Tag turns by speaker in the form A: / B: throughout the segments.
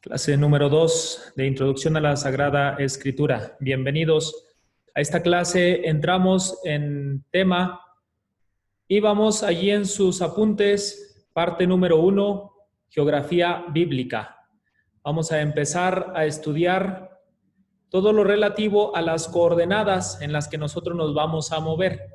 A: Clase número 2 de Introducción a la Sagrada Escritura. Bienvenidos a esta clase. Entramos en tema y vamos allí en sus apuntes, parte número 1, Geografía Bíblica. Vamos a empezar a estudiar todo lo relativo a las coordenadas en las que nosotros nos vamos a mover.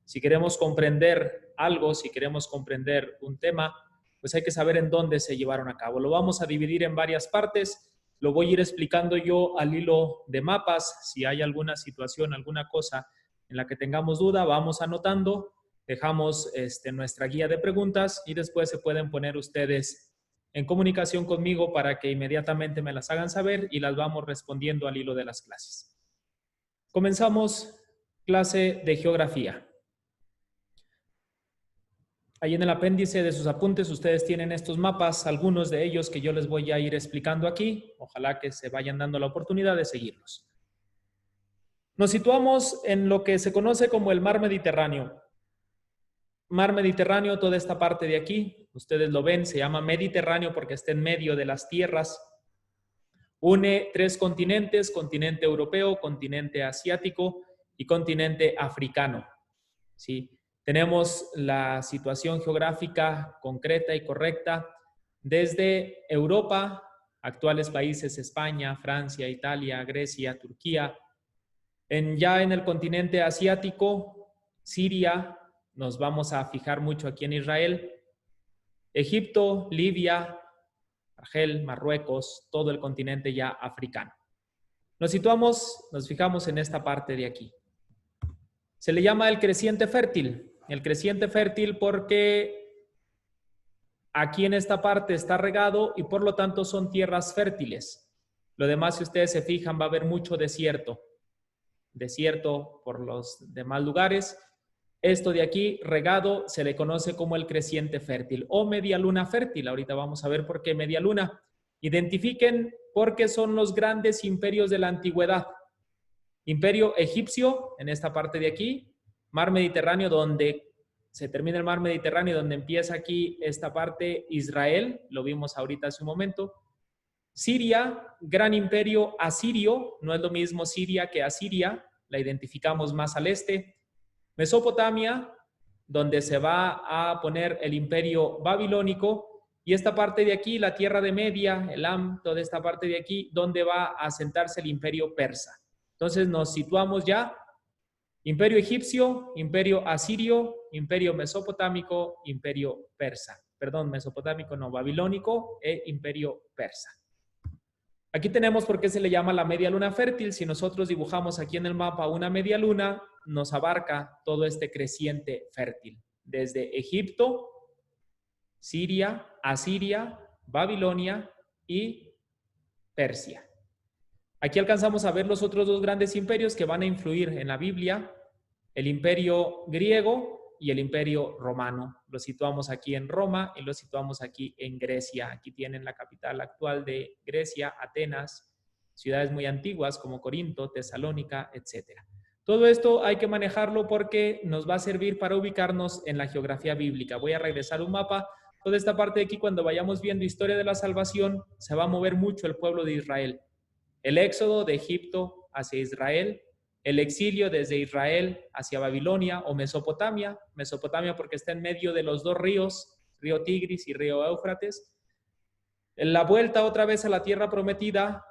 A: Si queremos comprender algo, si queremos comprender un tema, pues hay que saber en dónde se llevaron a cabo. Lo vamos a dividir en varias partes. Lo voy a ir explicando yo al hilo de mapas. Si hay alguna situación, alguna cosa en la que tengamos duda, vamos anotando. Dejamos nuestra guía de preguntas y después se pueden poner ustedes en comunicación conmigo para que inmediatamente me las hagan saber y las vamos respondiendo al hilo de las clases. Comenzamos clase de geografía. Ahí en el apéndice de sus apuntes ustedes tienen estos mapas, algunos de ellos que yo les voy a ir explicando aquí. Ojalá que se vayan dando la oportunidad de seguirlos. Nos situamos en lo que se conoce como el Mar Mediterráneo. Mar Mediterráneo, toda esta parte de aquí, ustedes lo ven, se llama Mediterráneo porque está en medio de las tierras. Une 3 continentes, continente europeo, continente asiático y continente africano. ¿Sí? Tenemos la situación geográfica concreta y correcta desde Europa, actuales países España, Francia, Italia, Grecia, Turquía. Ya en el continente asiático, Siria, nos vamos a fijar mucho aquí en Israel, Egipto, Libia, Argel, Marruecos, todo el continente ya africano. Nos fijamos en esta parte de aquí. Se le llama el creciente fértil. El creciente fértil porque aquí en esta parte está regado y por lo tanto son tierras fértiles. Lo demás, si ustedes se fijan, va a haber mucho desierto. Desierto por los demás lugares. Esto de aquí, regado, se le conoce como el creciente fértil o media luna fértil. Ahorita vamos a ver por qué media luna. Identifiquen por qué son los grandes imperios de la antigüedad. Imperio egipcio, en esta parte de aquí. Mar Mediterráneo, donde se termina el Mar Mediterráneo, donde empieza aquí esta parte, Israel, lo vimos ahorita hace un momento. Siria, gran imperio asirio, no es lo mismo Siria que Asiria, la identificamos más al este. Mesopotamia, donde se va a poner el imperio babilónico, y esta parte de aquí, la tierra de Media, Elam, toda esta parte de aquí, donde va a asentarse el imperio persa. Entonces nos situamos ya. Imperio egipcio, imperio asirio, imperio mesopotámico, imperio persa. Perdón, mesopotámico no, babilónico e imperio persa. Aquí tenemos por qué se le llama la media luna fértil. Si nosotros dibujamos aquí en el mapa una media luna, nos abarca todo este creciente fértil. Desde Egipto, Siria, Asiria, Babilonia y Persia. Aquí alcanzamos a ver los otros 2 grandes imperios que van a influir en la Biblia, el imperio griego y el imperio romano. Lo situamos aquí en Roma y lo situamos aquí en Grecia. Aquí tienen la capital actual de Grecia, Atenas, ciudades muy antiguas como Corinto, Tesalónica, etc. Todo esto hay que manejarlo porque nos va a servir para ubicarnos en la geografía bíblica. Voy a regresar un mapa. Toda esta parte de aquí, cuando vayamos viendo historia de la salvación, se va a mover mucho el pueblo de Israel. El éxodo de Egipto hacia Israel, el exilio desde Israel hacia Babilonia o Mesopotamia, Mesopotamia porque está en medio de los 2 ríos, río Tigris y río Éufrates, la vuelta otra vez a la tierra prometida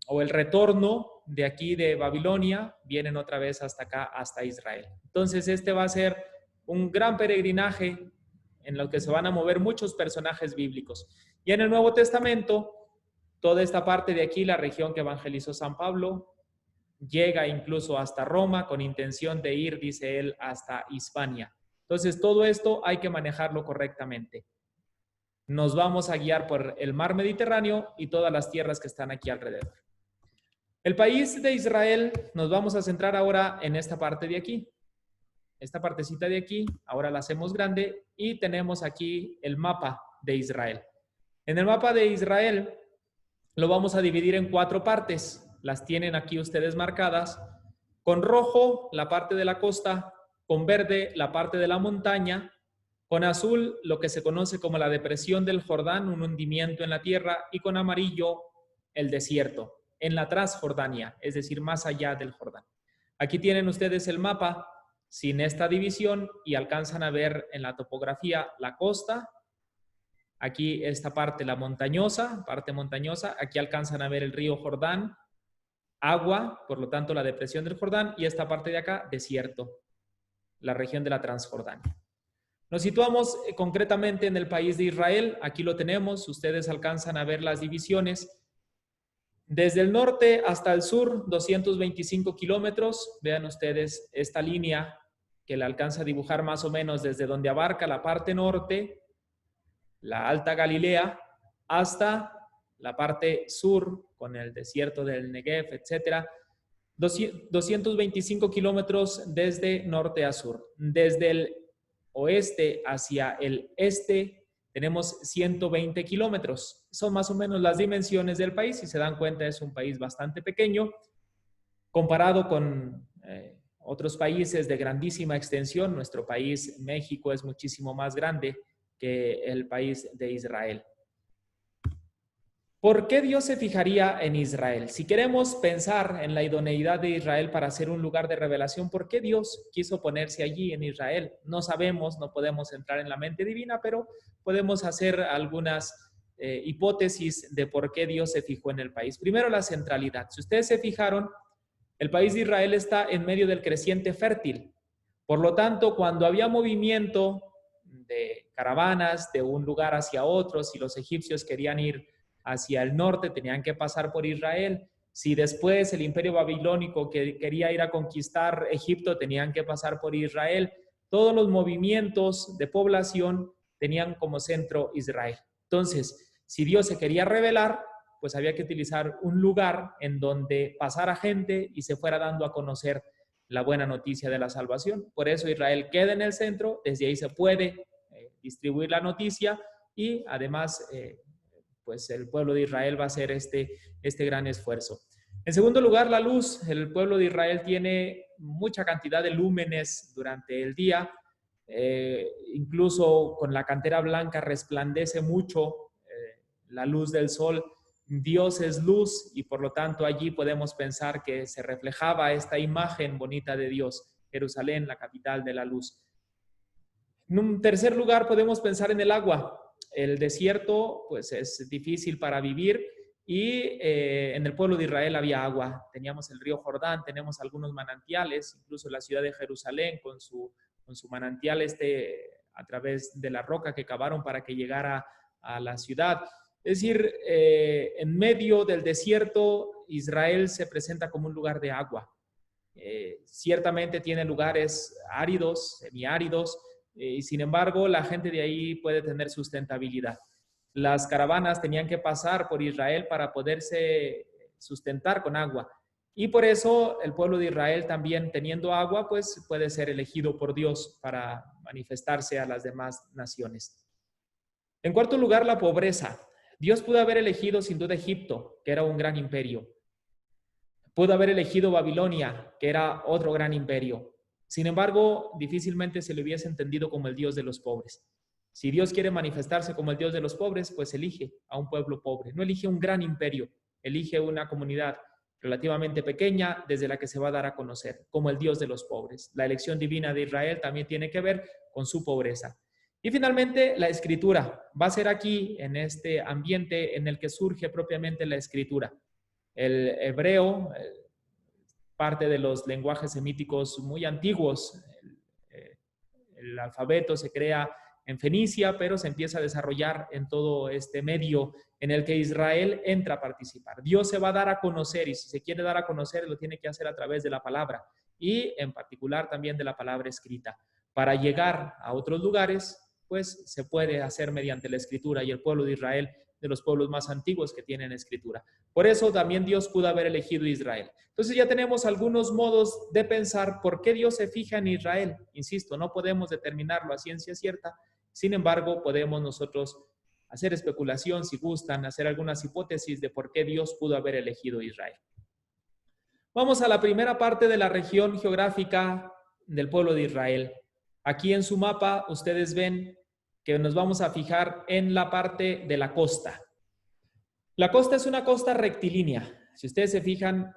A: o el retorno de aquí de Babilonia, vienen otra vez hasta acá, hasta Israel. Entonces este va a ser un gran peregrinaje en lo que se van a mover muchos personajes bíblicos. Y en el Nuevo Testamento, toda esta parte de aquí, la región que evangelizó San Pablo, llega incluso hasta Roma con intención de ir, dice él, hasta Hispania. Entonces, todo esto hay que manejarlo correctamente. Nos vamos a guiar por el Mar Mediterráneo y todas las tierras que están aquí alrededor. El país de Israel, nos vamos a centrar ahora en esta parte de aquí. Esta partecita de aquí, ahora la hacemos grande y tenemos aquí el mapa de Israel. En el mapa de Israel lo vamos a dividir en 4 partes. Las tienen aquí ustedes marcadas. Con rojo, la parte de la costa. Con verde, la parte de la montaña. Con azul, lo que se conoce como la depresión del Jordán, un hundimiento en la tierra, y con amarillo, el desierto, en la Transjordania, es decir, más allá del Jordán. Aquí tienen ustedes el mapa sin esta división y alcanzan a ver en la topografía la costa. Aquí esta parte, la montañosa, parte montañosa. Aquí alcanzan a ver el río Jordán, agua, por lo tanto la depresión del Jordán, y esta parte de acá, desierto, la región de la Transjordania. Nos situamos concretamente en el país de Israel. Aquí lo tenemos. Ustedes alcanzan a ver las divisiones. Desde el norte hasta el sur, 225 kilómetros. Vean ustedes esta línea que la alcanza a dibujar más o menos desde donde abarca la parte norte, la Alta Galilea, hasta la parte sur, con el desierto del Negev, etc. 225 kilómetros desde norte a sur. Desde el oeste hacia el este tenemos 120 kilómetros. Son más o menos las dimensiones del país. Si se dan cuenta, es un país bastante pequeño comparado con otros países de grandísima extensión. Nuestro país, México, es muchísimo más grande que el país de Israel. ¿Por qué Dios se fijaría en Israel? Si queremos pensar en la idoneidad de Israel para ser un lugar de revelación, ¿por qué Dios quiso ponerse allí en Israel? No sabemos, no podemos entrar en la mente divina, pero podemos hacer algunas hipótesis de por qué Dios se fijó en el país. Primero, la centralidad. Si ustedes se fijaron, el país de Israel está en medio del creciente fértil. Por lo tanto, cuando había movimiento de caravanas de un lugar hacia otro, si los egipcios querían ir hacia el norte, tenían que pasar por Israel. Si después el imperio babilónico que quería ir a conquistar Egipto, tenían que pasar por Israel. Todos los movimientos de población tenían como centro Israel. Entonces, si Dios se quería revelar, pues había que utilizar un lugar en donde pasara gente y se fuera dando a conocer la buena noticia de la salvación. Por eso Israel queda en el centro, desde ahí se puede distribuir la noticia y además pues el pueblo de Israel va a hacer este gran esfuerzo. En segundo lugar, la luz. El pueblo de Israel tiene mucha cantidad de lúmenes durante el día. Incluso con la cantera blanca resplandece mucho la luz del sol. Dios es luz y por lo tanto allí podemos pensar que se reflejaba esta imagen bonita de Dios, Jerusalén, la capital de la luz. En un tercer lugar podemos pensar en el agua. El desierto pues es difícil para vivir y en el pueblo de Israel había agua. Teníamos el río Jordán, tenemos algunos manantiales, incluso la ciudad de Jerusalén con su manantial a través de la roca que cavaron para que llegara a la ciudad. Es decir, en medio del desierto, Israel se presenta como un lugar de agua. Ciertamente tiene lugares áridos, semiáridos, y sin embargo, la gente de ahí puede tener sustentabilidad. Las caravanas tenían que pasar por Israel para poderse sustentar con agua. Y por eso el pueblo de Israel también teniendo agua, pues puede ser elegido por Dios para manifestarse a las demás naciones. En cuarto lugar, la pobreza. Dios pudo haber elegido sin duda Egipto, que era un gran imperio. Pudo haber elegido Babilonia, que era otro gran imperio. Sin embargo, difícilmente se le hubiese entendido como el Dios de los pobres. Si Dios quiere manifestarse como el Dios de los pobres, pues elige a un pueblo pobre. No elige un gran imperio, elige una comunidad relativamente pequeña desde la que se va a dar a conocer como el Dios de los pobres. La elección divina de Israel también tiene que ver con su pobreza. Y finalmente, la escritura. Va a ser aquí, en este ambiente en el que surge propiamente la escritura. El hebreo, parte de los lenguajes semíticos muy antiguos, el alfabeto se crea en Fenicia, pero se empieza a desarrollar en todo este medio en el que Israel entra a participar. Dios se va a dar a conocer y si se quiere dar a conocer lo tiene que hacer a través de la palabra y en particular también de la palabra escrita. Para llegar a otros lugares, pues se puede hacer mediante la escritura y el pueblo de Israel de los pueblos más antiguos que tienen escritura. Por eso también Dios pudo haber elegido Israel. Entonces ya tenemos algunos modos de pensar por qué Dios se fija en Israel. Insisto, no podemos determinarlo a ciencia cierta. Sin embargo, podemos nosotros hacer especulación, si gustan, hacer algunas hipótesis de por qué Dios pudo haber elegido Israel. Vamos a la primera parte de la región geográfica del pueblo de Israel. Aquí en su mapa ustedes ven que nos vamos a fijar en la parte de la costa. La costa es una costa rectilínea. Si ustedes se fijan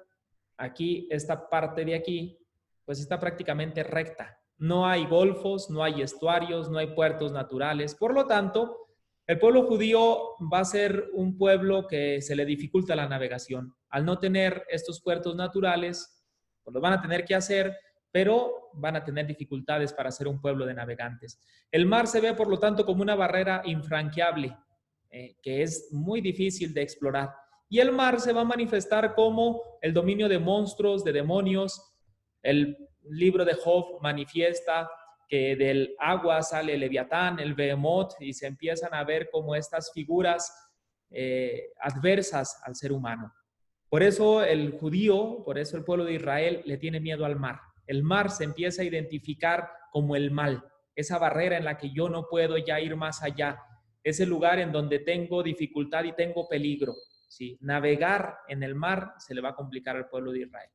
A: aquí, esta parte de aquí, pues está prácticamente recta. No hay golfos, no hay estuarios, no hay puertos naturales. Por lo tanto, el pueblo judío va a ser un pueblo que se le dificulta la navegación. Al no tener estos puertos naturales, pues lo van a tener que hacer, pero van a tener dificultades para ser un pueblo de navegantes. El mar se ve, por lo tanto, como una barrera infranqueable, que es muy difícil de explorar. Y el mar se va a manifestar como el dominio de monstruos, de demonios. El libro de Job manifiesta que del agua sale el Leviatán, el Behemoth, y se empiezan a ver como estas figuras adversas al ser humano. Por eso el judío, por eso el pueblo de Israel le tiene miedo al mar. El mar se empieza a identificar como el mal, esa barrera en la que yo no puedo ya ir más allá, ese lugar en donde tengo dificultad y tengo peligro. ¿Sí? Navegar en el mar se le va a complicar al pueblo de Israel.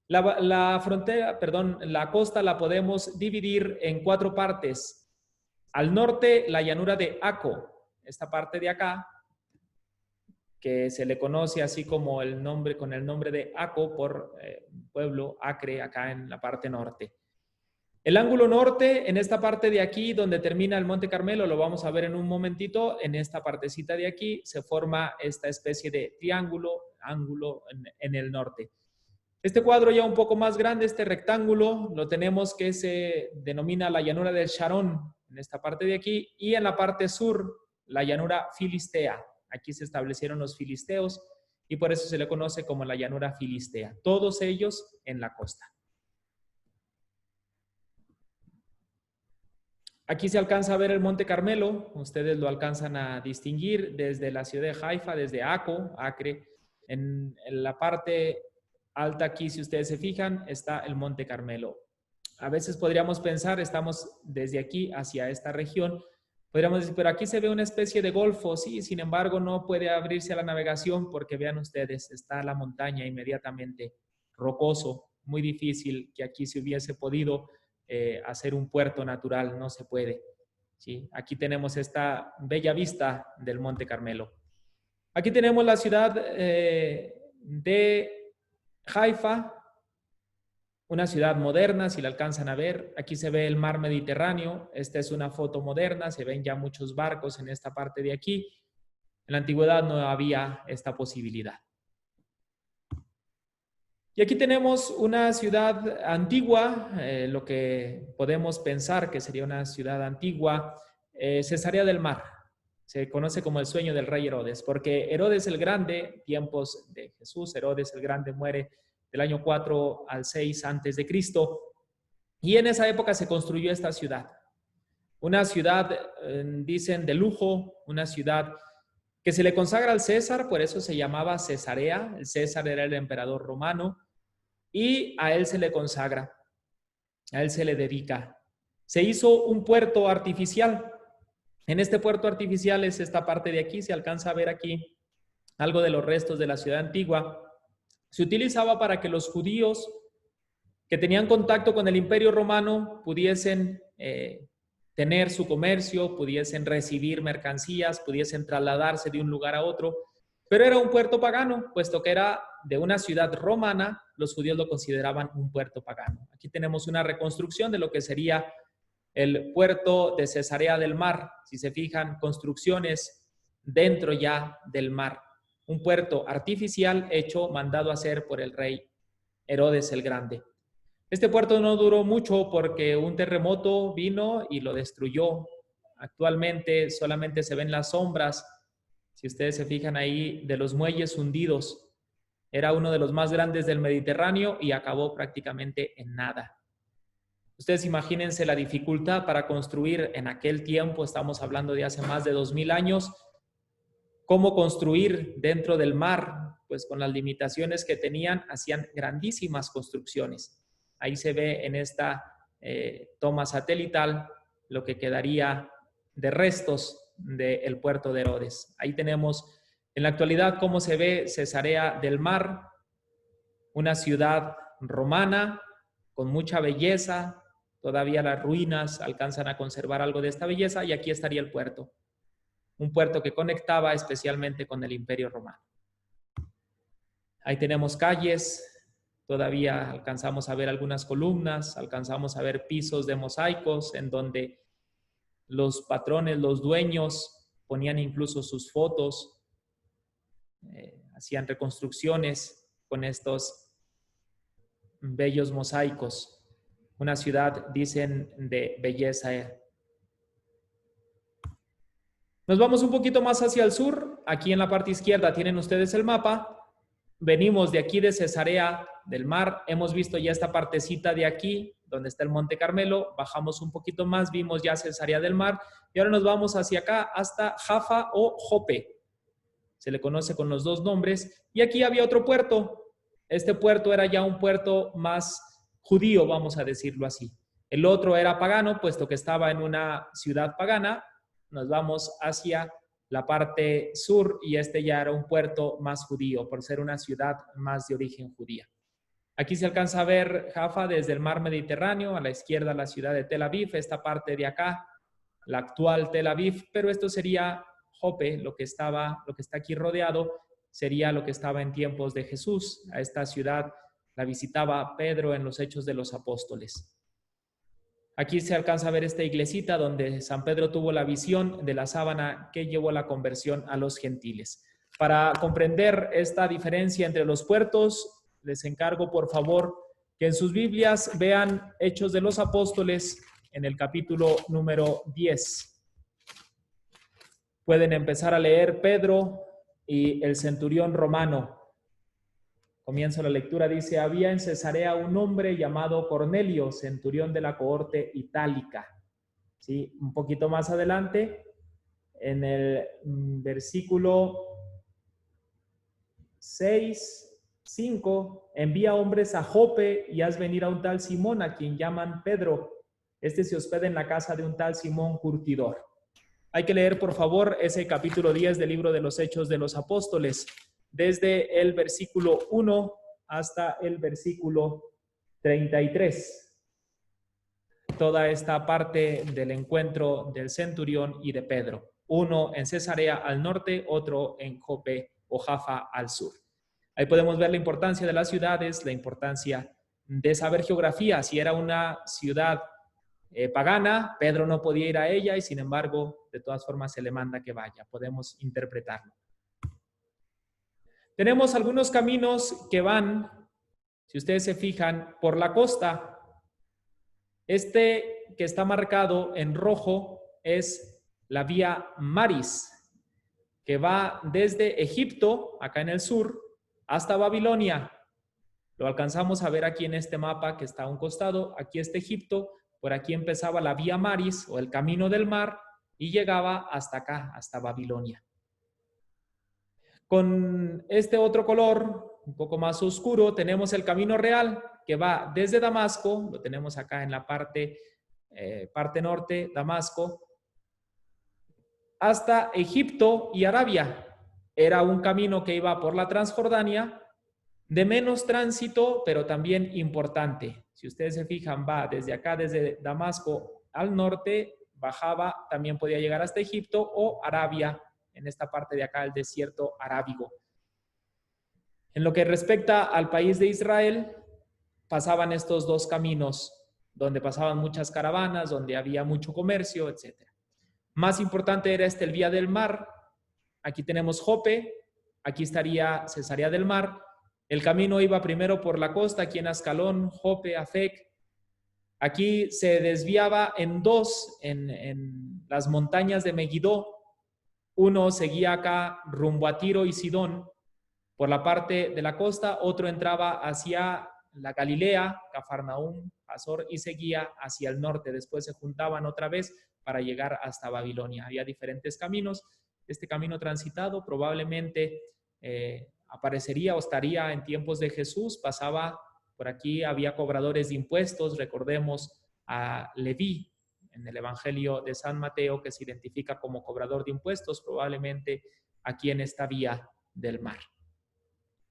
A: La frontera, perdón, la costa la podemos dividir en 4 partes. Al norte, la llanura de Aco, esta parte de acá, que se le conoce así como el nombre, con el nombre de Aco por pueblo Acre, acá en la parte norte. El ángulo norte, en esta parte de aquí, donde termina el Monte Carmelo, lo vamos a ver en un momentito, en esta partecita de aquí se forma esta especie de triángulo, ángulo en el norte. Este cuadro ya un poco más grande, este rectángulo, lo tenemos que se denomina la llanura del Sharon, en esta parte de aquí, y en la parte sur, la llanura filistea. Aquí se establecieron los filisteos y por eso se le conoce como la llanura filistea. Todos ellos en la costa. Aquí se alcanza a ver el Monte Carmelo, ustedes lo alcanzan a distinguir desde la ciudad de Haifa, desde Aco, Acre. En la parte alta aquí, si ustedes se fijan, está el Monte Carmelo. A veces podríamos pensar, estamos desde aquí hacia esta región, podríamos decir, pero aquí se ve una especie de golfo, sí, sin embargo no puede abrirse a la navegación porque vean ustedes, está la montaña inmediatamente, rocoso, muy difícil que aquí se hubiese podido hacer un puerto natural, no se puede. ¿Sí? Aquí tenemos esta bella vista del Monte Carmelo. Aquí tenemos la ciudad de Haifa, una ciudad moderna, si la alcanzan a ver. Aquí se ve el mar Mediterráneo. Esta es una foto moderna, se ven ya muchos barcos en esta parte de aquí. En la antigüedad no había esta posibilidad. Y aquí tenemos una ciudad antigua, lo que podemos pensar que sería una ciudad antigua, Cesarea del Mar. Se conoce como el sueño del rey Herodes, porque Herodes el Grande, tiempos de Jesús, Herodes el Grande muere del año 4 al 6 antes de Cristo, y en esa época se construyó esta ciudad. Una ciudad, dicen, de lujo, una ciudad que se le consagra al César, por eso se llamaba Cesarea. El César era el emperador romano y a él se le consagra, a él se le dedica. Se hizo un puerto artificial. En este puerto artificial es esta parte de aquí, se alcanza a ver aquí algo de los restos de la ciudad antigua. Se utilizaba para que los judíos que tenían contacto con el Imperio Romano pudiesen tener su comercio, pudiesen recibir mercancías, pudiesen trasladarse de un lugar a otro, pero era un puerto pagano, puesto que era de una ciudad romana, los judíos lo consideraban un puerto pagano. Aquí tenemos una reconstrucción de lo que sería el puerto de Cesarea del Mar, si se fijan, construcciones dentro ya del mar. Un puerto artificial hecho, mandado a hacer por el rey Herodes el Grande. Este puerto no duró mucho porque un terremoto vino y lo destruyó. Actualmente solamente se ven las sombras, si ustedes se fijan ahí, de los muelles hundidos. Era uno de los más grandes del Mediterráneo y acabó prácticamente en nada. Ustedes imagínense la dificultad para construir en aquel tiempo, estamos hablando de hace más de 2000 años, cómo construir dentro del mar, pues con las limitaciones que tenían, hacían grandísimas construcciones. Ahí se ve en esta toma satelital lo que quedaría de restos del puerto de Herodes. Ahí tenemos en la actualidad cómo se ve Cesarea del Mar, una ciudad romana con mucha belleza, Todavía las ruinas alcanzan a conservar algo de esta belleza, y aquí estaría el puerto. Un puerto que conectaba especialmente con el Imperio Romano. Ahí tenemos calles, todavía alcanzamos a ver algunas columnas, alcanzamos a ver pisos de mosaicos en donde los patrones, los dueños, ponían incluso sus fotos, hacían reconstrucciones con estos bellos mosaicos. Una ciudad, dicen, de belleza. Nos vamos un poquito más hacia el sur. Aquí en la parte izquierda tienen ustedes el mapa. Venimos de aquí de Cesarea del Mar. Hemos visto ya esta partecita de aquí, donde está el Monte Carmelo. Bajamos un poquito más, vimos ya Cesarea del Mar. Y ahora nos vamos hacia acá hasta Jaffa o Jope. Se le conoce con los dos nombres. Y aquí había otro puerto. Este puerto era ya un puerto más judío, vamos a decirlo así. El otro era pagano, puesto que estaba en una ciudad pagana. Nos vamos hacia la parte sur y este ya era un puerto más judío, por ser una ciudad más de origen judía. Aquí se alcanza a ver Jaffa desde el mar Mediterráneo, a la izquierda la ciudad de Tel Aviv, esta parte de acá, la actual Tel Aviv, pero esto sería Jope, lo que está aquí rodeado, sería lo que estaba en tiempos de Jesús. A esta ciudad la visitaba Pedro en los Hechos de los Apóstoles. Aquí se alcanza a ver esta iglesita donde San Pedro tuvo la visión de la sábana que llevó a la conversión a los gentiles. Para comprender esta diferencia entre los puertos, les encargo por favor que en sus Biblias vean Hechos de los Apóstoles en el capítulo número 10. Pueden empezar a leer Pedro y el centurión romano. Comienzo la lectura, dice: había en Cesarea un hombre llamado Cornelio, centurión de la cohorte itálica. ¿Sí? Un poquito más adelante, en el versículo 5, envía hombres a Jope y haz venir a un tal Simón, a quien llaman Pedro. Este se hospeda en la casa de un tal Simón curtidor. Hay que leer, por favor, ese capítulo 10 del libro de los Hechos de los Apóstoles, desde el versículo 1 hasta el versículo 33. Toda esta parte del encuentro del centurión y de Pedro. Uno en Cesarea al norte, otro en Jope o Jaffa al sur. Ahí podemos ver la importancia de las ciudades, la importancia de saber geografía. Si era una ciudad pagana, Pedro no podía ir a ella y sin embargo, de todas formas se le manda que vaya. Podemos interpretarlo. Tenemos algunos caminos que van, si ustedes se fijan, por la costa. Este que está marcado en rojo es la vía Maris, que va desde Egipto, acá en el sur, hasta Babilonia. Lo alcanzamos a ver aquí en este mapa que está a un costado. Aquí está Egipto, por aquí empezaba la vía Maris o el camino del mar y llegaba hasta acá, hasta Babilonia. Con este otro color, un poco más oscuro, tenemos el camino real que va desde Damasco, lo tenemos acá en la parte norte, Damasco, hasta Egipto y Arabia. Era un camino que iba por la Transjordania, de menos tránsito, pero también importante. Si ustedes se fijan, va desde acá, desde Damasco al norte, bajaba, también podía llegar hasta Egipto o Arabia, en esta parte de acá, el desierto arábigo. En lo que respecta al país de Israel, pasaban estos dos caminos, donde pasaban muchas caravanas, donde había mucho comercio, etc. Más importante era el vía del mar. Aquí tenemos Jope, aquí estaría Cesarea del Mar. El camino iba primero por la costa, aquí en Ascalón, Jope, Afec. Aquí se desviaba en dos, en las montañas de Megiddo. Uno seguía acá rumbo a Tiro y Sidón por la parte de la costa, otro entraba hacia la Galilea, Cafarnaúm, Azor, y seguía hacia el norte. Después se juntaban otra vez para llegar hasta Babilonia. Había diferentes caminos. Este camino transitado probablemente aparecería o estaría en tiempos de Jesús. Pasaba por aquí, había cobradores de impuestos. Recordemos a Leví en el Evangelio de San Mateo, que se identifica como cobrador de impuestos, probablemente aquí en esta vía del mar.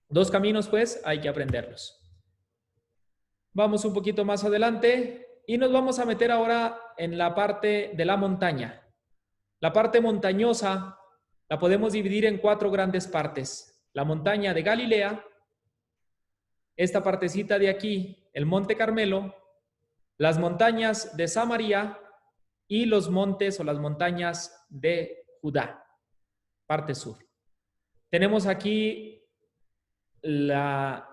A: Dos caminos, pues, hay que aprenderlos. Vamos un poquito más adelante Y nos vamos a meter ahora en la parte de la montaña. La parte montañosa la podemos dividir en 4 grandes partes. La montaña de Galilea, esta partecita de aquí, el Monte Carmelo, las montañas de Samaria y los montes o las montañas de Judá, parte sur. Tenemos aquí la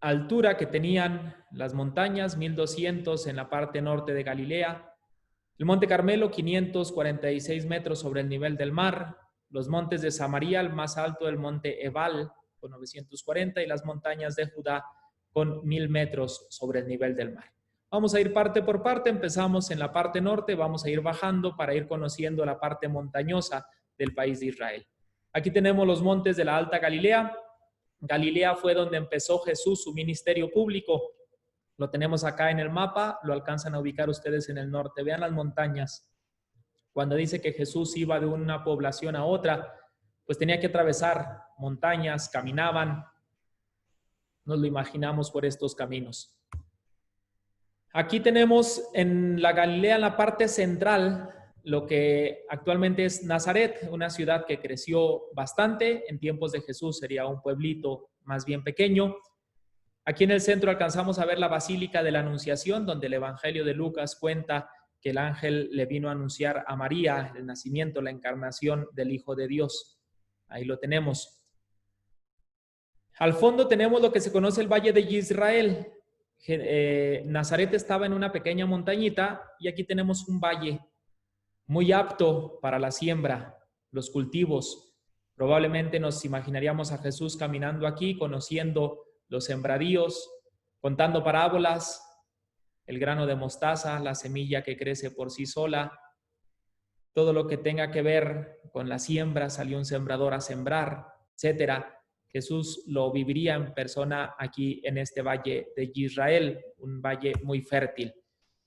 A: altura que tenían las montañas, 1200 en la parte norte de Galilea, el Monte Carmelo, 546 metros sobre el nivel del mar, los montes de Samaria, el más alto, el monte Ebal, con 940, y las montañas de Judá, con 1000 metros sobre el nivel del mar. Vamos a ir parte por parte, empezamos en la parte norte, vamos a ir bajando para ir conociendo la parte montañosa del país de Israel. Aquí tenemos los montes de la Alta Galilea. Galilea fue donde empezó Jesús su ministerio público. Lo tenemos acá en el mapa, lo alcanzan a ubicar ustedes en el norte. Vean las montañas. Cuando dice que Jesús iba de una población a otra, pues tenía que atravesar montañas, caminaban. Nos lo imaginamos por estos caminos. Aquí tenemos en la Galilea, en la parte central, lo que actualmente es Nazaret, una ciudad que creció bastante. En tiempos de Jesús sería un pueblito más bien pequeño. Aquí en el centro alcanzamos a ver la Basílica de la Anunciación, donde el Evangelio de Lucas cuenta que el ángel le vino a anunciar a María el nacimiento, la encarnación del Hijo de Dios. Ahí lo tenemos. Al fondo tenemos lo que se conoce el Valle de Israel. Nazaret estaba en una pequeña montañita y aquí tenemos un valle muy apto para la siembra, los cultivos. Probablemente nos imaginaríamos a Jesús caminando aquí, conociendo los sembradíos, contando parábolas, el grano de mostaza, la semilla que crece por sí sola, todo lo que tenga que ver con la siembra, salió un sembrador a sembrar, etcétera. Jesús lo viviría en persona aquí en este valle de Israel, un valle muy fértil.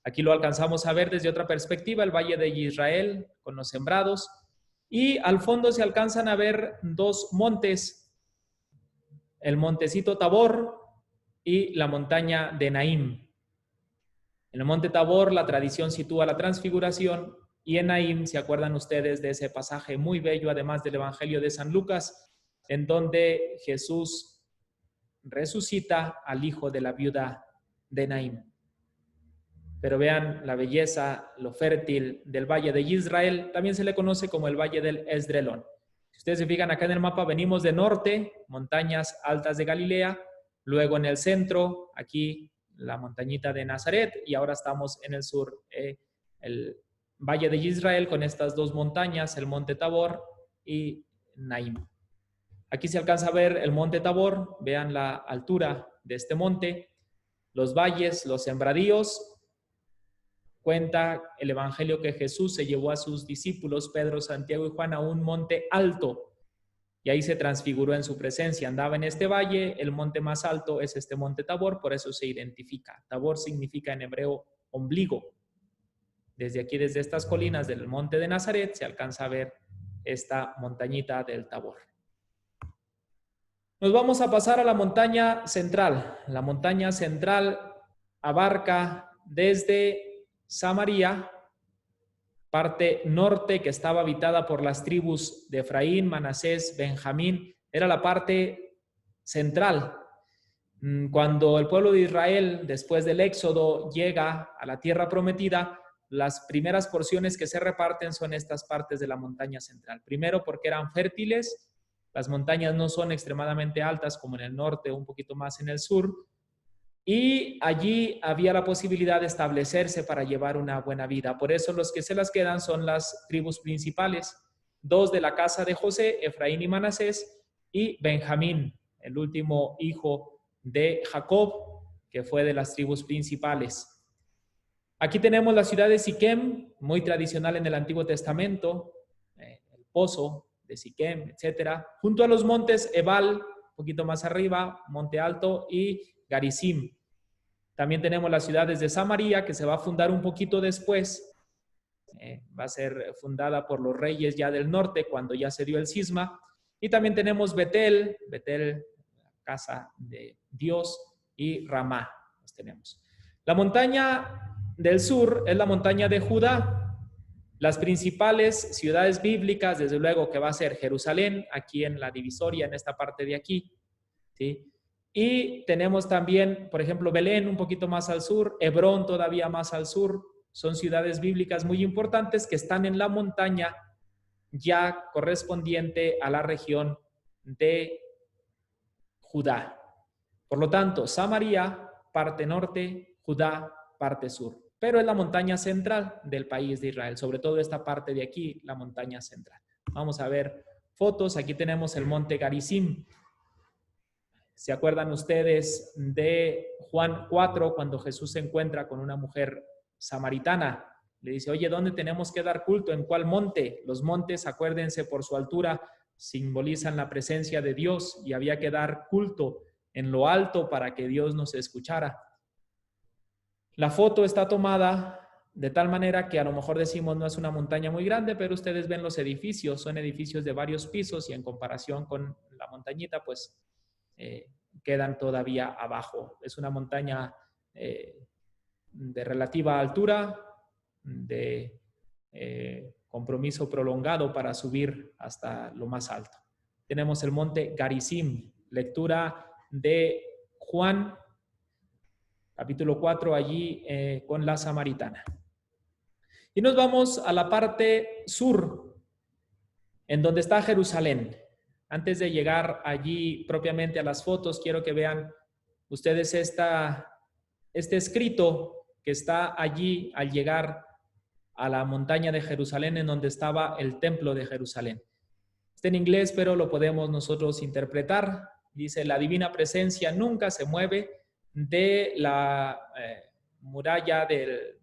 A: Aquí lo alcanzamos a ver desde otra perspectiva, el valle de Israel con los sembrados, y al fondo se alcanzan a ver 2 montes, el montecito Tabor y la montaña de Naim. En el monte Tabor la tradición sitúa la transfiguración y en Naim, ¿se acuerdan ustedes de ese pasaje muy bello, además del Evangelio de San Lucas, en donde Jesús resucita al hijo de la viuda de Naim? Pero vean la belleza, lo fértil del Valle de Israel. También se le conoce como el Valle del Esdrelón. Si ustedes se fijan acá en el mapa, venimos de norte, montañas altas de Galilea, luego en el centro, aquí la montañita de Nazaret, y ahora estamos en el sur, el Valle de Israel con estas 2 montañas, el monte Tabor y Naim. Aquí se alcanza a ver el monte Tabor, vean la altura de este monte, los valles, los sembradíos. Cuenta el Evangelio que Jesús se llevó a sus discípulos, Pedro, Santiago y Juan, a un monte alto y ahí se transfiguró en su presencia. Andaba en este valle, el monte más alto es este monte Tabor, por eso se identifica. Tabor significa en hebreo ombligo. Desde aquí, desde estas colinas del monte de Nazaret, se alcanza a ver esta montañita del Tabor. Nos vamos a pasar a la montaña central. La montaña central abarca desde Samaria, parte norte que estaba habitada por las tribus de Efraín, Manasés, Benjamín, era la parte central. Cuando el pueblo de Israel, después del éxodo, llega a la tierra prometida, las primeras porciones que se reparten son estas partes de la montaña central. Primero porque eran fértiles, las montañas no son extremadamente altas como en el norte, un poquito más en el sur, y allí había la posibilidad de establecerse para llevar una buena vida. Por eso los que se las quedan son las tribus principales, 2 de la casa de José, Efraín y Manasés, y Benjamín, el último hijo de Jacob, que fue de las tribus principales. Aquí tenemos la ciudad de Siquem, muy tradicional en el Antiguo Testamento, el pozo de Siquem, etcétera, junto a los montes Ebal, un poquito más arriba, Monte Alto, y Garizim. También tenemos las ciudades de Samaria, que se va a fundar un poquito después. Va a ser fundada por los reyes ya del norte, cuando ya se dio el cisma. Y también tenemos Betel, la casa de Dios, y Ramá. Los tenemos. La montaña del sur es la montaña de Judá. Las principales ciudades bíblicas, desde luego que va a ser Jerusalén, aquí en la divisoria, en esta parte de aquí, ¿sí? Y tenemos también, por ejemplo, Belén un poquito más al sur, Hebrón todavía más al sur. Son ciudades bíblicas muy importantes que están en la montaña ya correspondiente a la región de Judá. Por lo tanto, Samaria, parte norte, Judá, parte sur. Pero es la montaña central del país de Israel, sobre todo esta parte de aquí, la montaña central. Vamos a ver fotos. Aquí tenemos el monte Garizim. ¿Se acuerdan ustedes de Juan 4, cuando Jesús se encuentra con una mujer samaritana? Le dice, oye, ¿dónde tenemos que dar culto? ¿En cuál monte? Los montes, acuérdense, por su altura, simbolizan la presencia de Dios y había que dar culto en lo alto para que Dios nos escuchara. La foto está tomada de tal manera que a lo mejor decimos no es una montaña muy grande, pero ustedes ven los edificios, son edificios de varios pisos y en comparación con la montañita, pues quedan todavía abajo. Es una montaña de relativa altura, de compromiso prolongado para subir hasta lo más alto. Tenemos el monte Garizim, lectura de Juan, capítulo 4, allí con la samaritana. Y nos vamos a la parte sur, en donde está Jerusalén. Antes de llegar allí propiamente a las fotos, quiero que vean ustedes este escrito que está allí al llegar a la montaña de Jerusalén, en donde estaba el templo de Jerusalén. Está en inglés, pero lo podemos nosotros interpretar. Dice, la divina presencia nunca se mueve de la muralla del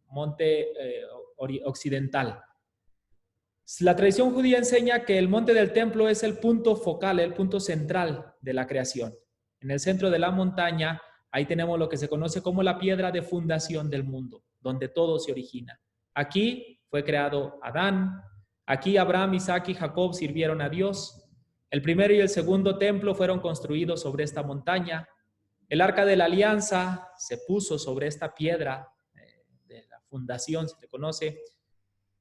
A: monte occidental. La tradición judía enseña que el monte del templo es el punto focal, el punto central de la creación. En el centro de la montaña, ahí tenemos lo que se conoce como la piedra de fundación del mundo, donde todo se origina. Aquí fue creado Adán, aquí Abraham, Isaac y Jacob sirvieron a Dios. El primero y el segundo templo fueron construidos sobre esta montaña. El arca de la alianza se puso sobre esta piedra de la fundación, se le conoce.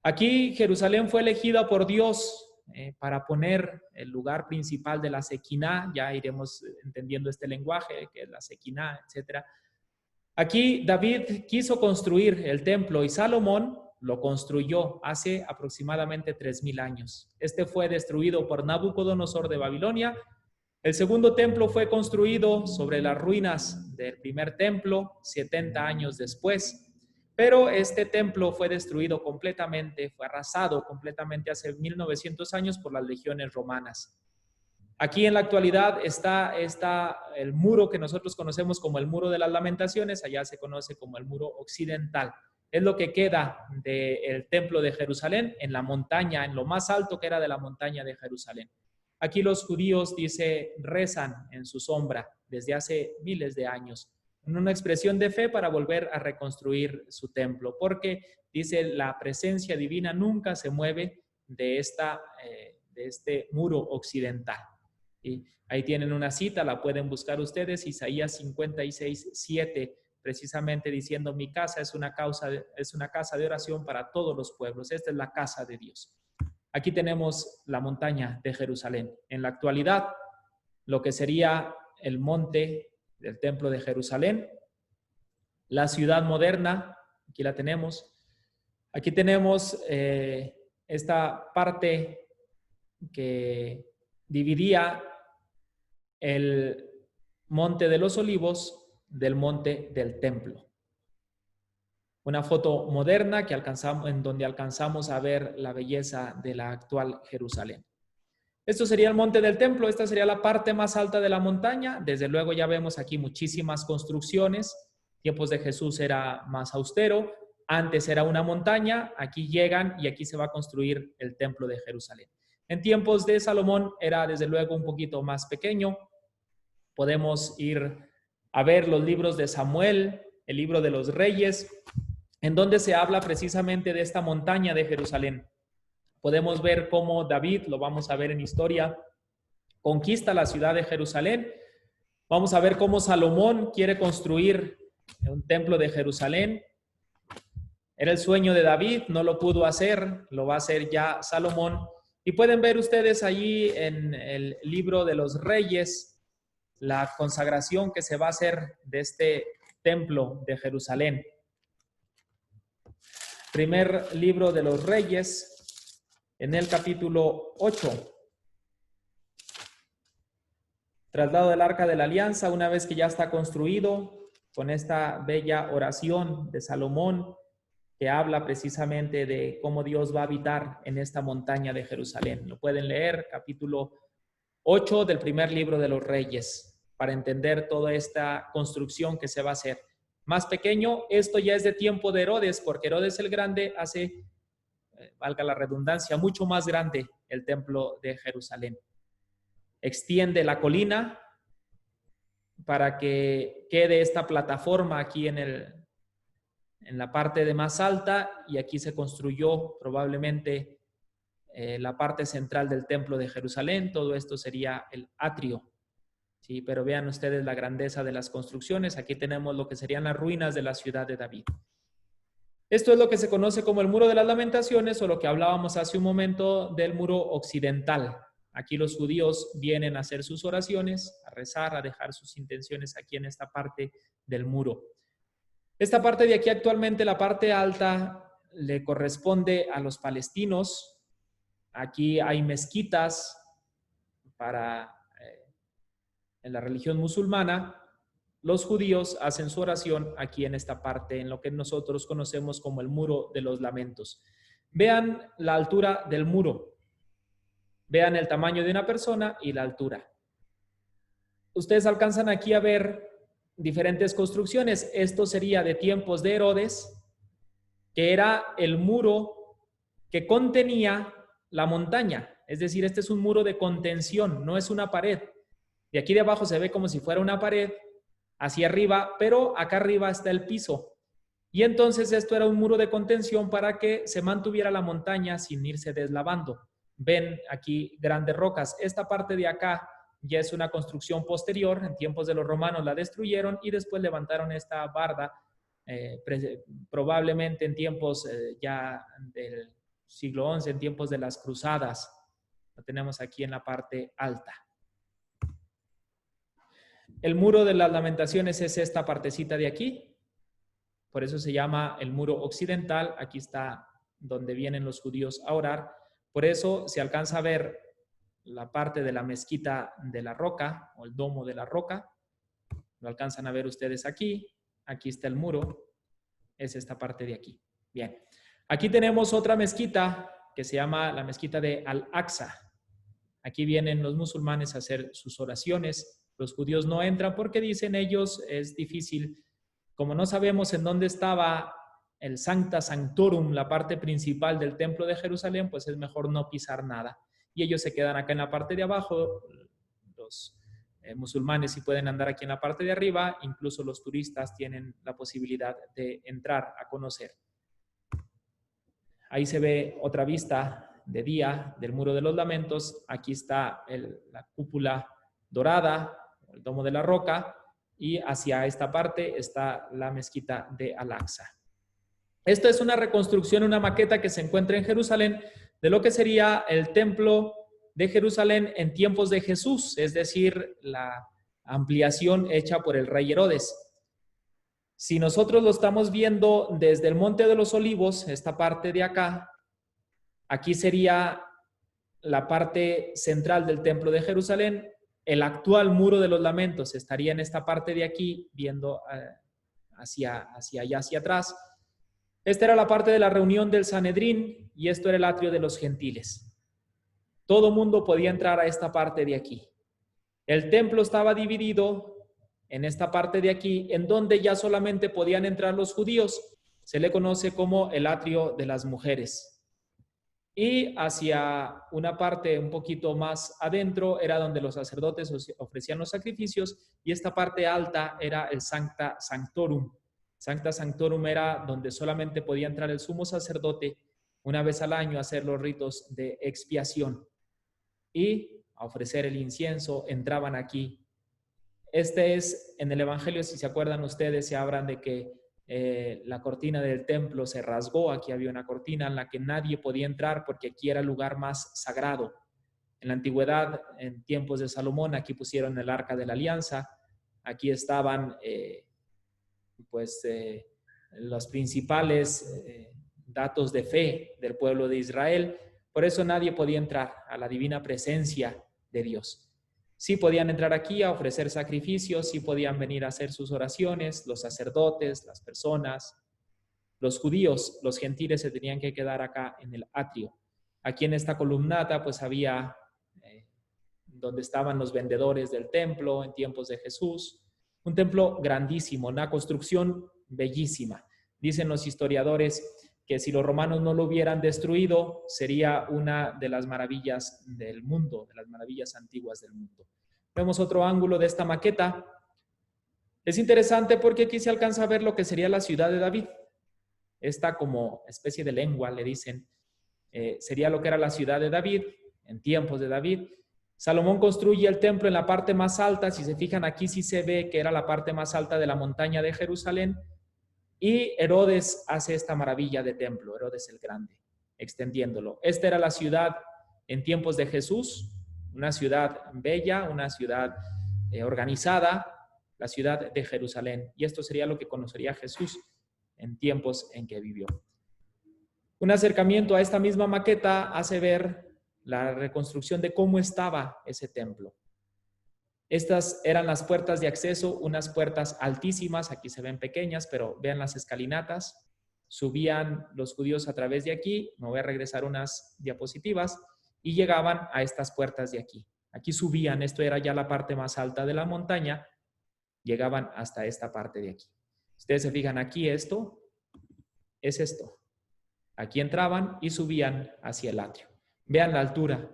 A: Aquí Jerusalén fue elegida por Dios para poner el lugar principal de la Sequiná. Ya iremos entendiendo este lenguaje, que es la Sequiná, etc. Aquí David quiso construir el templo y Salomón lo construyó hace aproximadamente 3000 años. Este fue destruido por Nabucodonosor de Babilonia. El segundo templo fue construido sobre las ruinas del primer templo 70 años después. Pero este templo fue destruido completamente, fue arrasado completamente hace 1900 años por las legiones romanas. Aquí en la actualidad está el muro que nosotros conocemos como el Muro de las Lamentaciones, allá se conoce como el Muro Occidental. Es lo que queda del templo de Jerusalén en la montaña, en lo más alto que era de la montaña de Jerusalén. Aquí los judíos, dice, rezan en su sombra desde hace miles de años, en una expresión de fe para volver a reconstruir su templo, porque, dice, la presencia divina nunca se mueve de este muro occidental. Y ahí tienen una cita, la pueden buscar ustedes, Isaías 56:7, precisamente diciendo, mi casa es una casa de oración para todos los pueblos, esta es la casa de Dios. Aquí tenemos la montaña de Jerusalén. En la actualidad, lo que sería el monte del templo de Jerusalén, la ciudad moderna, aquí la tenemos. Aquí tenemos esta parte que dividía el monte de los olivos del monte del templo. Una foto moderna que en donde alcanzamos a ver la belleza de la actual Jerusalén. Esto sería el monte del templo, esta sería la parte más alta de la montaña. Desde luego ya vemos aquí muchísimas construcciones. Tiempos de Jesús era más austero, antes era una montaña, aquí llegan y aquí se va a construir el templo de Jerusalén. En tiempos de Salomón era desde luego un poquito más pequeño. Podemos ir a ver los libros de Samuel, el libro de los Reyes, en donde se habla precisamente de esta montaña de Jerusalén. Podemos ver cómo David, lo vamos a ver en historia, conquista la ciudad de Jerusalén. Vamos a ver cómo Salomón quiere construir un templo de Jerusalén. Era el sueño de David, no lo pudo hacer, lo va a hacer ya Salomón. Y pueden ver ustedes allí en el libro de los Reyes la consagración que se va a hacer de este templo de Jerusalén. Primer libro de los Reyes, en el capítulo 8. Traslado del Arca de la Alianza, una vez que ya está construido, con esta bella oración de Salomón, que habla precisamente de cómo Dios va a habitar en esta montaña de Jerusalén. Lo pueden leer, capítulo 8 del primer libro de los Reyes, para entender toda esta construcción que se va a hacer. Más pequeño, esto ya es de tiempo de Herodes, porque Herodes el Grande hace, valga la redundancia, mucho más grande el templo de Jerusalén. Extiende la colina para que quede esta plataforma aquí en la parte de más alta, y aquí se construyó probablemente la parte central del templo de Jerusalén. Todo esto sería el atrio. Sí, pero vean ustedes la grandeza de las construcciones. Aquí tenemos lo que serían las ruinas de la ciudad de David. Esto es lo que se conoce como el Muro de las Lamentaciones, o lo que hablábamos hace un momento del muro occidental. Aquí los judíos vienen a hacer sus oraciones, a rezar, a dejar sus intenciones aquí en esta parte del muro. Esta parte de aquí actualmente, la parte alta, le corresponde a los palestinos. Aquí hay mezquitas en la religión musulmana. Los judíos hacen su oración aquí en esta parte, en lo que nosotros conocemos como el Muro de los Lamentos. Vean la altura del muro. Vean el tamaño de una persona y la altura. Ustedes alcanzan aquí a ver diferentes construcciones. Esto sería de tiempos de Herodes, que era el muro que contenía la montaña. Es decir, este es un muro de contención, no es una pared. De aquí de abajo se ve como si fuera una pared hacia arriba, pero acá arriba está el piso. Y entonces esto era un muro de contención para que se mantuviera la montaña sin irse deslavando. Ven aquí grandes rocas. Esta parte de acá ya es una construcción posterior. En tiempos de los romanos la destruyeron y después levantaron esta barda, probablemente en tiempos ya del siglo XI, en tiempos de las cruzadas. Lo tenemos aquí en la parte alta. El Muro de las Lamentaciones es esta partecita de aquí. Por eso se llama el muro occidental. Aquí está donde vienen los judíos a orar. Por eso se alcanza a ver la parte de la mezquita de la roca, o el domo de la roca. Lo alcanzan a ver ustedes aquí. Aquí está el muro. Es esta parte de aquí. Bien. Aquí tenemos otra mezquita que se llama la mezquita de Al-Aqsa. Aquí vienen los musulmanes a hacer sus oraciones. Los judíos no entran porque dicen ellos es difícil. Como no sabemos en dónde estaba el Sancta Sanctorum, la parte principal del templo de Jerusalén, pues es mejor no pisar nada. Y ellos se quedan acá en la parte de abajo. Los musulmanes sí pueden andar aquí en la parte de arriba. Incluso los turistas tienen la posibilidad de entrar a conocer. Ahí se ve otra vista de día del Muro de los Lamentos. Aquí está la cúpula dorada, el domo de la roca, y hacia esta parte está la mezquita de Al-Aqsa. Esta es una reconstrucción, una maqueta que se encuentra en Jerusalén de lo que sería el templo de Jerusalén en tiempos de Jesús, es decir, la ampliación hecha por el rey Herodes. Si nosotros lo estamos viendo desde el Monte de los Olivos, esta parte de acá, aquí sería la parte central del templo de Jerusalén. El actual Muro de los Lamentos estaría en esta parte de aquí, viendo hacia allá, hacia atrás. Esta era la parte de la reunión del Sanedrín y esto era el atrio de los gentiles. Todo mundo podía entrar a esta parte de aquí. El templo estaba dividido en esta parte de aquí, en donde ya solamente podían entrar los judíos. Se le conoce como el atrio de las mujeres. Y hacia una parte un poquito más adentro era donde los sacerdotes ofrecían los sacrificios, y esta parte alta era el Sancta Sanctorum. Sancta Sanctorum era donde solamente podía entrar el sumo sacerdote una vez al año a hacer los ritos de expiación y a ofrecer el incienso. Entraban aquí. Este es en el Evangelio, si se acuerdan ustedes, se hablan de que la cortina del templo se rasgó. Aquí había una cortina en la que nadie podía entrar porque aquí era el lugar más sagrado. En la antigüedad, en tiempos de Salomón, aquí pusieron el Arca de la Alianza. Aquí estaban los principales datos de fe del pueblo de Israel. Por eso nadie podía entrar a la divina presencia de Dios. Sí podían entrar aquí a ofrecer sacrificios, sí podían venir a hacer sus oraciones, los sacerdotes, las personas, los judíos, los gentiles se tenían que quedar acá en el atrio. Aquí en esta columnata pues había donde estaban los vendedores del templo en tiempos de Jesús. Un templo grandísimo, una construcción bellísima. Dicen los historiadores que si los romanos no lo hubieran destruido, sería una de las maravillas del mundo, de las maravillas antiguas del mundo. Vemos otro ángulo de esta maqueta. Es interesante porque aquí se alcanza a ver lo que sería la ciudad de David. Esta como especie de lengua, le dicen, sería lo que era la ciudad de David, en tiempos de David. Salomón construye el templo en la parte más alta. Si se fijan aquí sí se ve que era la parte más alta de la montaña de Jerusalén. Y Herodes hace esta maravilla de templo, Herodes el Grande, extendiéndolo. Esta era la ciudad en tiempos de Jesús, una ciudad bella, una ciudad organizada, la ciudad de Jerusalén. Y esto sería lo que conocería Jesús en tiempos en que vivió. Un acercamiento a esta misma maqueta hace ver la reconstrucción de cómo estaba ese templo. Estas eran las puertas de acceso, unas puertas altísimas, aquí se ven pequeñas, pero vean las escalinatas. Subían los judíos a través de aquí, me voy a regresar unas diapositivas, y llegaban a estas puertas de aquí. Aquí subían, esto era ya la parte más alta de la montaña, llegaban hasta esta parte de aquí. Ustedes se fijan aquí, esto es esto. Aquí entraban y subían hacia el atrio. Vean la altura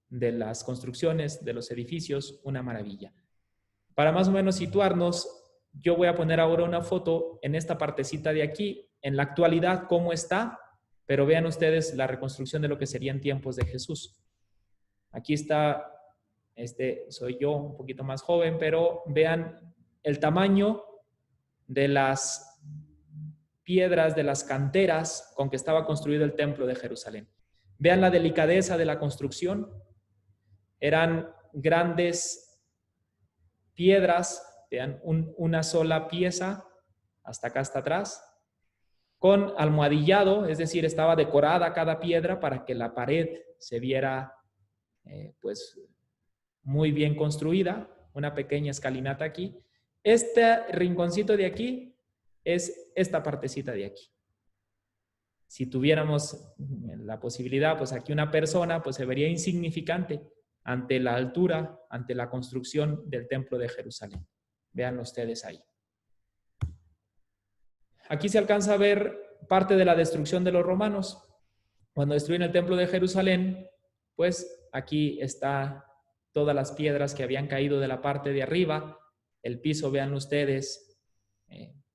A: de las construcciones, de los edificios, una maravilla. Para más o menos situarnos, yo voy a poner ahora una foto en esta partecita de aquí, en la actualidad cómo está, pero vean ustedes la reconstrucción de lo que sería en tiempos de Jesús. Aquí está, soy yo, un poquito más joven, pero vean el tamaño de las piedras, de las canteras con que estaba construido el templo de Jerusalén. Vean la delicadeza de la construcción. Eran grandes piedras, vean, una sola pieza, hasta acá, hasta atrás, con almohadillado, es decir, estaba decorada cada piedra para que la pared se viera pues muy bien construida, una pequeña escalinata aquí. Este rinconcito de aquí es esta partecita de aquí. Si tuviéramos la posibilidad, pues aquí una persona pues se vería insignificante ante la altura, ante la construcción del templo de Jerusalén. Vean ustedes ahí. Aquí se alcanza a ver parte de la destrucción de los romanos. Cuando destruyen el templo de Jerusalén, pues aquí está todas las piedras que habían caído de la parte de arriba. El piso, vean ustedes,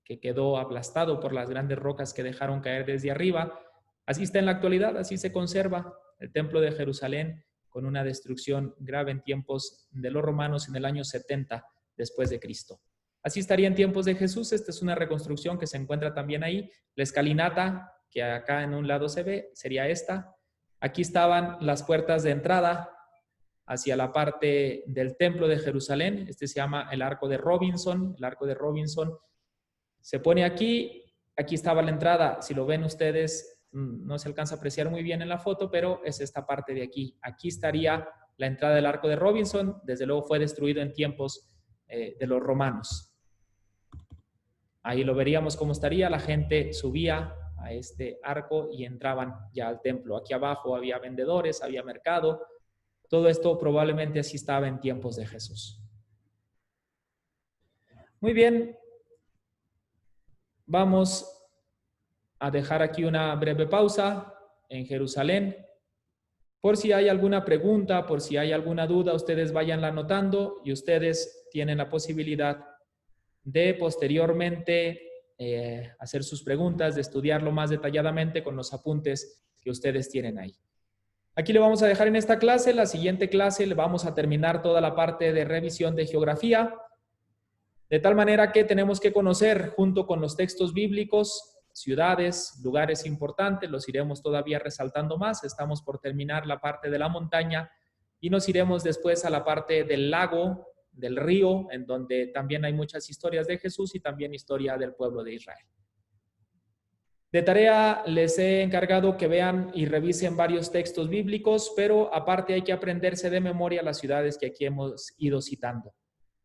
A: que quedó aplastado por las grandes rocas que dejaron caer desde arriba. Así está en la actualidad, así se conserva el templo de Jerusalén, con una destrucción grave en tiempos de los romanos en el año 70 después de Cristo. Así estaría en tiempos de Jesús. Esta es una reconstrucción que se encuentra también ahí. La escalinata, que acá en un lado se ve, sería esta. Aquí estaban las puertas de entrada hacia la parte del templo de Jerusalén. Este se llama el Arco de Robinson. El Arco de Robinson se pone aquí. Aquí estaba la entrada. Si lo ven ustedes, no se alcanza a apreciar muy bien en la foto, pero es esta parte de aquí. Aquí estaría la entrada del Arco de Robinson. Desde luego fue destruido en tiempos de los romanos. Ahí lo veríamos cómo estaría. La gente subía a este arco y entraban ya al templo. Aquí abajo había vendedores, había mercado. Todo esto probablemente así estaba en tiempos de Jesús. Muy bien. Vamos a dejar aquí una breve pausa en Jerusalén. Por si hay alguna pregunta, por si hay alguna duda, ustedes vayanla anotando y ustedes tienen la posibilidad de posteriormente hacer sus preguntas, de estudiarlo más detalladamente con los apuntes que ustedes tienen ahí. Aquí le vamos a dejar en esta clase. La siguiente clase le vamos a terminar toda la parte de revisión de geografía. De tal manera que tenemos que conocer, junto con los textos bíblicos, ciudades, lugares importantes, los iremos todavía resaltando más. Estamos por terminar la parte de la montaña y nos iremos después a la parte del lago, del río, en donde también hay muchas historias de Jesús y también historia del pueblo de Israel. De tarea les he encargado que vean y revisen varios textos bíblicos, pero aparte hay que aprenderse de memoria las ciudades que aquí hemos ido citando.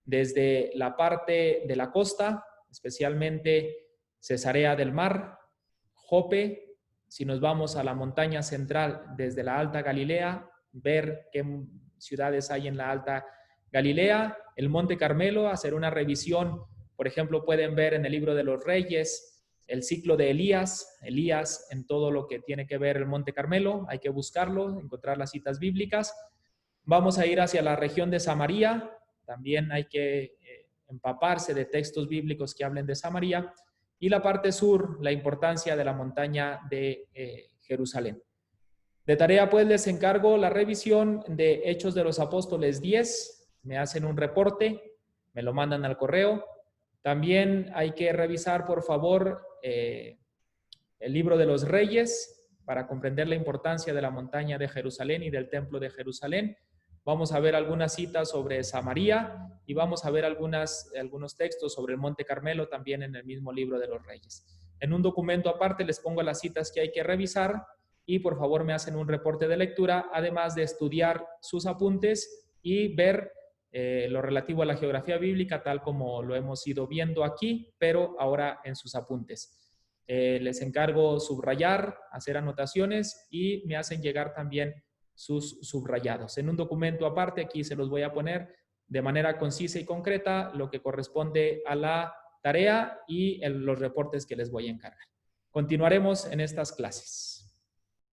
A: Desde la parte de la costa, especialmente Cesarea del Mar, Jope. Si nos vamos a la montaña central desde la Alta Galilea, ver qué ciudades hay en la Alta Galilea, el Monte Carmelo, hacer una revisión. Por ejemplo, pueden ver en el libro de los Reyes el ciclo de Elías en todo lo que tiene que ver el Monte Carmelo. Hay que buscarlo, encontrar las citas bíblicas. Vamos a ir hacia la región de Samaria. También hay que empaparse de textos bíblicos que hablen de Samaria. Y la parte sur, la importancia de la montaña de Jerusalén. De tarea, pues, les encargo la revisión de Hechos de los Apóstoles 10. Me hacen un reporte, me lo mandan al correo. También hay que revisar, por favor, el libro de los Reyes para comprender la importancia de la montaña de Jerusalén y del templo de Jerusalén. Vamos a ver algunas citas sobre Samaria y vamos a ver algunos textos sobre el Monte Carmelo también en el mismo libro de los Reyes. En un documento aparte les pongo las citas que hay que revisar y por favor me hacen un reporte de lectura, además de estudiar sus apuntes y ver lo relativo a la geografía bíblica, tal como lo hemos ido viendo aquí, pero ahora en sus apuntes. Les encargo subrayar, hacer anotaciones y me hacen llegar también sus subrayados. En un documento aparte, aquí se los voy a poner de manera concisa y concreta lo que corresponde a la tarea y los reportes que les voy a encargar. Continuaremos en estas clases.